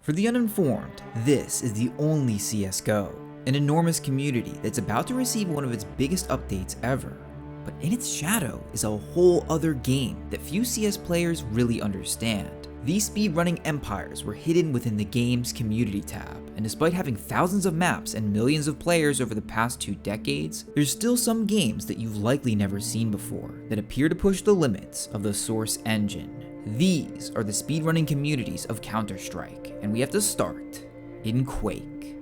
For the uninformed, this is the only CSGO, an enormous community that's about to receive one of its biggest updates ever. But in its shadow is a whole other game that few CS players really understand. These speedrunning empires were hidden within the game's community tab, and despite having thousands of maps and millions of players over the past 2 decades, there's still some games that you've likely never seen before that appear to push the limits of the source engine. These are the speedrunning communities of Counter-Strike, and we have to start in Quake.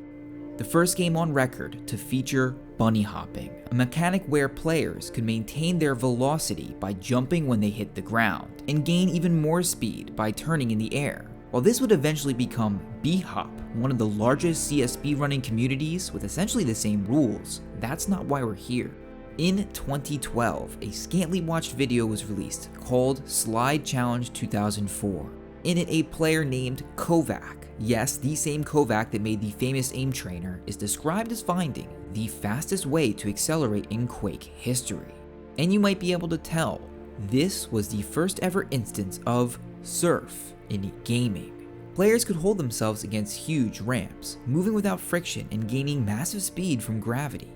The first game on record to feature bunny hopping, a mechanic where players could maintain their velocity by jumping when they hit the ground, and gain even more speed by turning in the air. While this would eventually become Bhop, one of the largest CS speedrunning communities with essentially the same rules, that's not why we're here. In 2012, a scantily watched video was released called Slide Challenge 2004. In it, a player named Kovac, yes, the same Kovac that made the famous aim trainer, is described as finding the fastest way to accelerate in Quake history. And you might be able to tell, this was the first ever instance of Surf in gaming. Players could hold themselves against huge ramps, moving without friction and gaining massive speed from gravity.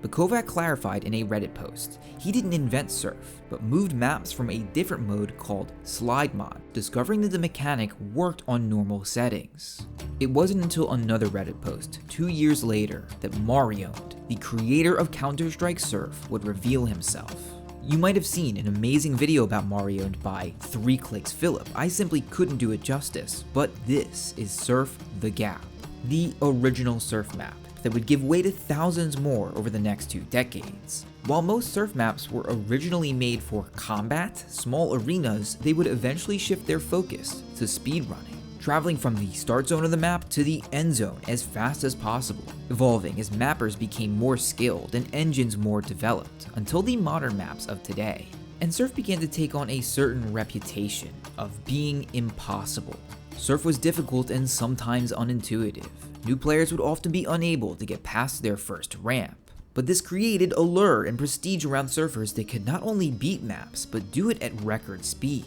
But Kovac clarified in a Reddit post, he didn't invent Surf, but moved maps from a different mode called Slide Mod, discovering that the mechanic worked on normal settings. It wasn't until another Reddit post 2 years later that Mario, the creator of Counter-Strike Surf, would reveal himself. You might have seen an amazing video about Mario by 3 Clicks Philip. I simply couldn't do it justice, but this is Surf the Gap, the original Surf map that would give way to thousands more over the next 2 decades. While most Surf maps were originally made for combat, small arenas, they would eventually shift their focus to speedrunning, traveling from the start zone of the map to the end zone as fast as possible, evolving as mappers became more skilled and engines more developed, until the modern maps of today. And Surf began to take on a certain reputation of being impossible. Surf was difficult and sometimes unintuitive. New players would often be unable to get past their first ramp. But this created allure and prestige around surfers that could not only beat maps, but do it at record speed.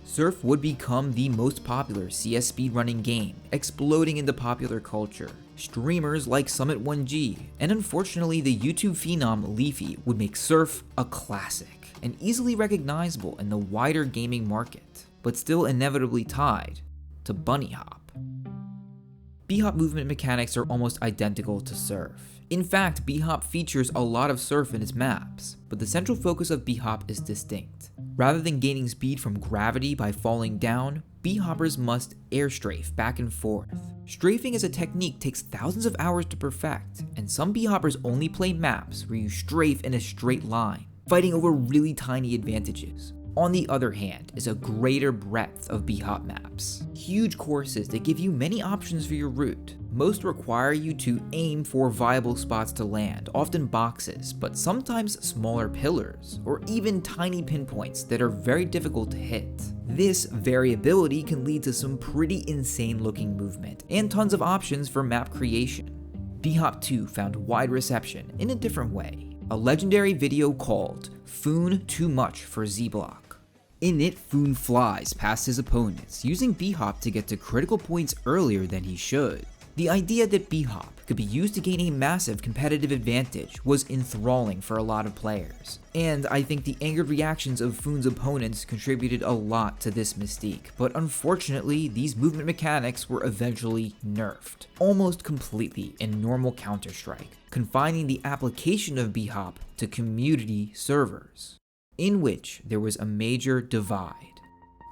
Surf would become the most popular CS speedrunning game, exploding into popular culture. Streamers like Summit1G, and unfortunately the YouTube phenom Leafy would make Surf a classic, and easily recognizable in the wider gaming market, but still inevitably tied to bunny hop. Bhop movement mechanics are almost identical to Surf. In fact, Bhop features a lot of Surf in its maps, but the central focus of Bhop is distinct. Rather than gaining speed from gravity by falling down, Bhoppers must air strafe back and forth. Strafing as a technique takes thousands of hours to perfect, and some Bhoppers only play maps where you strafe in a straight line, fighting over really tiny advantages. On the other hand is a greater breadth of Bhop maps. Huge courses that give you many options for your route. Most require you to aim for viable spots to land, often boxes, but sometimes smaller pillars, or even tiny pinpoints that are very difficult to hit. This variability can lead to some pretty insane looking movement, and tons of options for map creation. Bhop 2 found wide reception in a different way. A legendary video called Foon Too Much for Z-Block. In it, Foon flies past his opponents, using Bhop to get to critical points earlier than he should. The idea that Bhop could be used to gain a massive competitive advantage was enthralling for a lot of players, and I think the angered reactions of Foon's opponents contributed a lot to this mystique, but unfortunately these movement mechanics were eventually nerfed, almost completely in normal Counter-Strike, confining the application of Bhop to community servers, in which there was a major divide.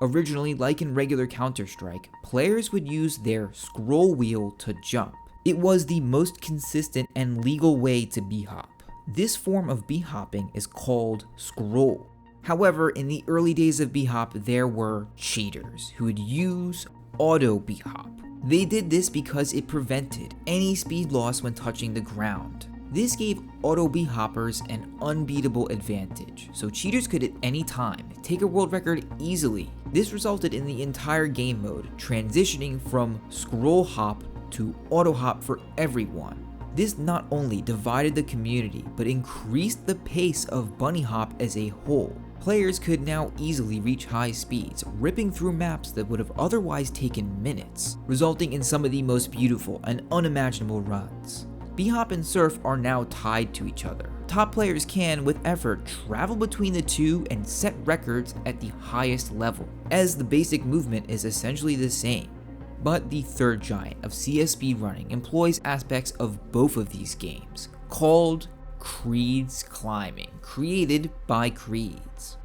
Originally, like in regular Counter-Strike, players would use their scroll wheel to jump. It was the most consistent and legal way to Bhop. This form of Bhopping is called scroll. However, in the early days of Bhop, there were cheaters who would use auto Bhop. They did this because it prevented any speed loss when touching the ground. This gave auto Bhoppers an unbeatable advantage, so cheaters could at any time take a world record easily. This resulted in the entire game mode transitioning from scroll hop to auto hop for everyone. This not only divided the community, but increased the pace of bunny hop as a whole. Players could now easily reach high speeds, ripping through maps that would have otherwise taken minutes, resulting in some of the most beautiful and unimaginable runs. Bhop and Surf are now tied to each other. Top players can, with effort, travel between the two and set records at the highest level, as the basic movement is essentially the same. But the third giant of CS speedrunning employs aspects of both of these games, called Kreedz climbing, created by Kreedz.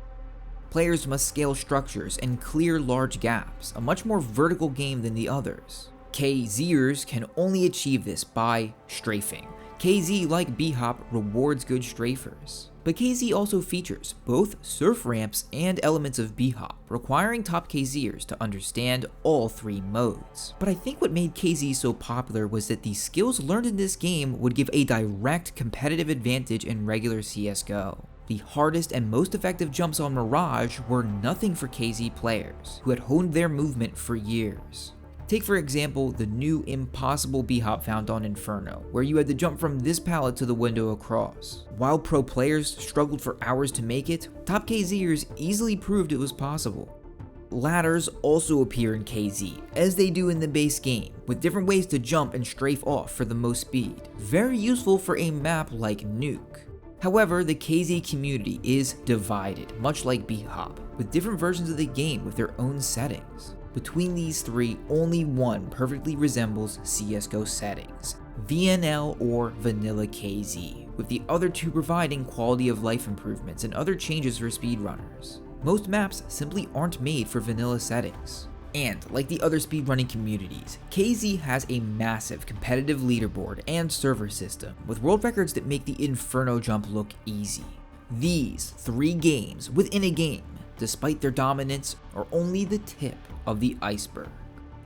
Players must scale structures and clear large gaps, a much more vertical game than the others. KZers can only achieve this by strafing. KZ, like Bhop, rewards good strafers. But KZ also features both surf ramps and elements of Bhop, requiring top KZers to understand all three modes. But I think what made KZ so popular was that the skills learned in this game would give a direct competitive advantage in regular CSGO. The hardest and most effective jumps on Mirage were nothing for KZ players, who had honed their movement for years. Take for example the new impossible Bhop found on Inferno, where you had to jump from this pallet to the window across. While pro players struggled for hours to make it, top KZers easily proved it was possible. Ladders also appear in KZ, as they do in the base game, with different ways to jump and strafe off for the most speed. Very useful for a map like Nuke. However, the KZ community is divided, much like Bhop, with different versions of the game with their own settings. Between these three, only one perfectly resembles CSGO settings, VNL or Vanilla KZ, with the other two providing quality of life improvements and other changes for speedrunners. Most maps simply aren't made for vanilla settings. And like the other speedrunning communities, KZ has a massive competitive leaderboard and server system, with world records that make the Inferno jump look easy. These three games within a game, despite their dominance, are only the tip of the iceberg.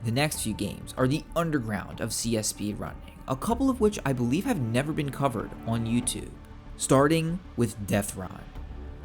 The next few games are the underground of CS speedrunning, a couple of which I believe have never been covered on YouTube. Starting with Deathrun.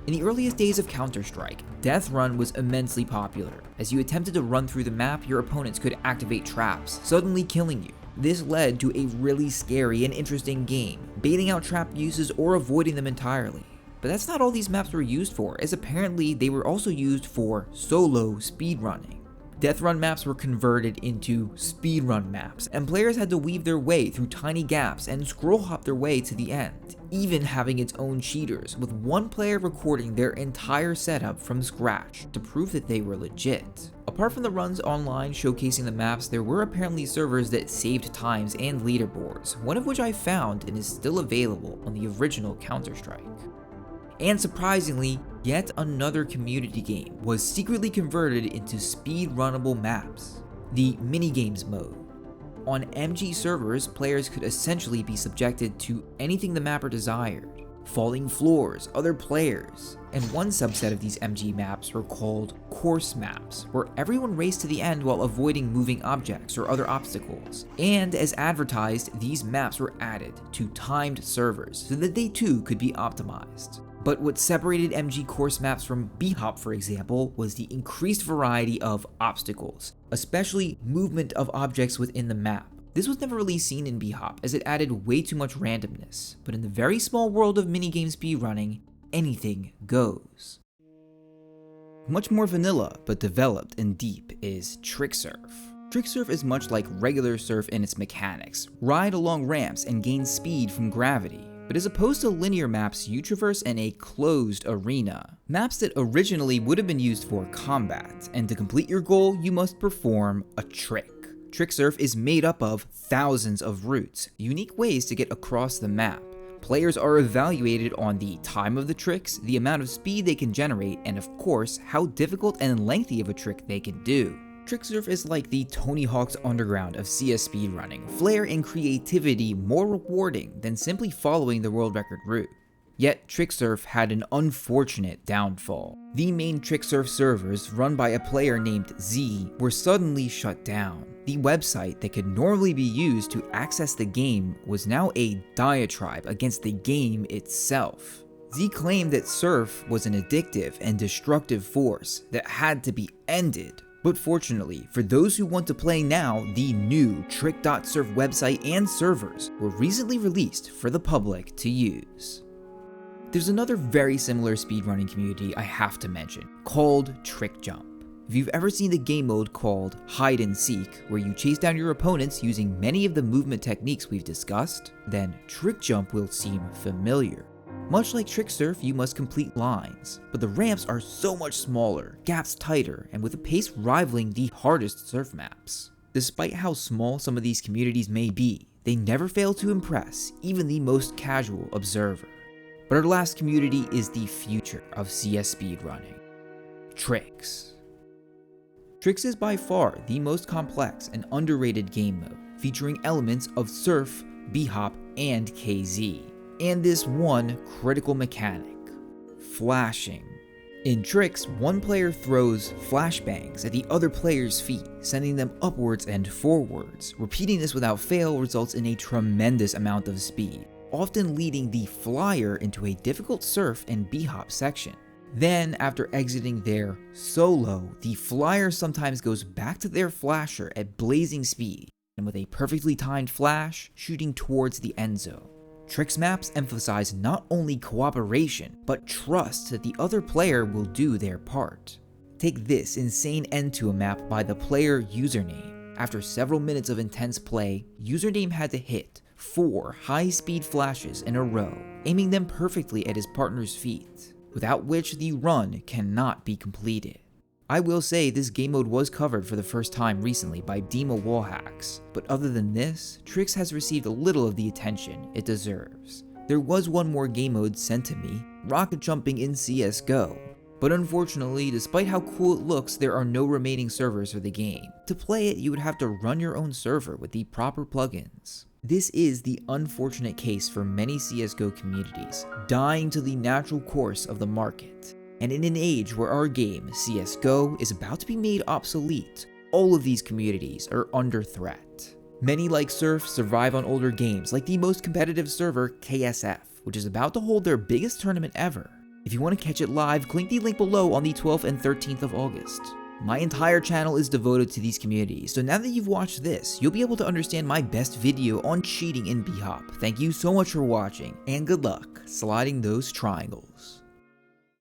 In the earliest days of Counter-Strike, Deathrun was immensely popular. As you attempted to run through the map, your opponents could activate traps, suddenly killing you. This led to a really scary and interesting game, baiting out trap uses or avoiding them entirely. But that's not all these maps were used for, as apparently they were also used for solo speedrunning. Deathrun maps were converted into speedrun maps, and players had to weave their way through tiny gaps and scroll hop their way to the end, even having its own cheaters, with one player recording their entire setup from scratch to prove that they were legit. Apart from the runs online showcasing the maps, there were apparently servers that saved times and leaderboards, one of which I found and is still available on the original Counter-Strike. And surprisingly, yet another community game was secretly converted into speedrunnable maps, the minigames mode. On MG servers, players could essentially be subjected to anything the mapper desired: falling floors, other players, and one subset of these MG maps were called course maps, where everyone raced to the end while avoiding moving objects or other obstacles. And as advertised, these maps were added to timed servers so that they too could be optimized. But what separated MG course maps from Bhop, for example, was the increased variety of obstacles, especially movement of objects within the map. This was never really seen in Bhop, as it added way too much randomness, but in the very small world of minigame speedrunning, anything goes. Much more vanilla, but developed and deep, is Trix Surf. Trix Surf is much like regular surf in its mechanics. Ride along ramps and gain speed from gravity. But as opposed to linear maps, you traverse in a closed arena. Maps that originally would have been used for combat, and to complete your goal, you must perform a trick. Trix Surf is made up of thousands of routes, unique ways to get across the map. Players are evaluated on the time of the tricks, the amount of speed they can generate, and of course, how difficult and lengthy of a trick they can do. Trix Surf is like the Tony Hawk's Underground of CS speedrunning, flair and creativity more rewarding than simply following the world record route. Yet Trix Surf had an unfortunate downfall. The main Trix Surf servers, run by a player named Z, were suddenly shut down. The website that could normally be used to access the game was now a diatribe against the game itself. Z claimed that Surf was an addictive and destructive force that had to be ended. But fortunately, for those who want to play now, the new Trick.surf website and servers were recently released for the public to use. There's another very similar speedrunning community I have to mention, called Trick Jump. If you've ever seen the game mode called Hide and Seek, where you chase down your opponents using many of the movement techniques we've discussed, then Trick Jump will seem familiar. Much like Trick Surf, you must complete lines, but the ramps are so much smaller, gaps tighter, and with a pace rivaling the hardest surf maps. Despite how small some of these communities may be, they never fail to impress even the most casual observer. But our last community is the future of CS speedrunning, Trix. Trix is by far the most complex and underrated game mode, featuring elements of Surf, Bhop, and KZ. And this one critical mechanic, flashing. In Trix, one player throws flashbangs at the other player's feet, sending them upwards and forwards. Repeating this without fail results in a tremendous amount of speed, often leading the flyer into a difficult Surf and Bhop section. Then, after exiting their solo, the flyer sometimes goes back to their flasher at blazing speed, and with a perfectly timed flash, shooting towards the end zone. Trix maps emphasize not only cooperation, but trust that the other player will do their part. Take this insane end to a map by the player Username. After several minutes of intense play, Username had to hit 4 high-speed flashes in a row, aiming them perfectly at his partner's feet, without which the run cannot be completed. I will say this game mode was covered for the first time recently by Dima Wallhacks, but other than this, Trix has received a little of the attention it deserves. There was one more game mode sent to me, rocket jumping in CSGO, but unfortunately, despite how cool it looks, there are no remaining servers for the game. To play it, you would have to run your own server with the proper plugins. This is the unfortunate case for many CSGO communities, dying to the natural course of the market. And in an age where our game, CSGO, is about to be made obsolete, all of these communities are under threat. Many like Surf survive on older games, like the most competitive server, KSF, which is about to hold their biggest tournament ever. If you want to catch it live, click the link below on the 12th and 13th of August. My entire channel is devoted to these communities, so now that you've watched this, you'll be able to understand my best video on cheating in Bhop. Thank you so much for watching, and good luck sliding those triangles.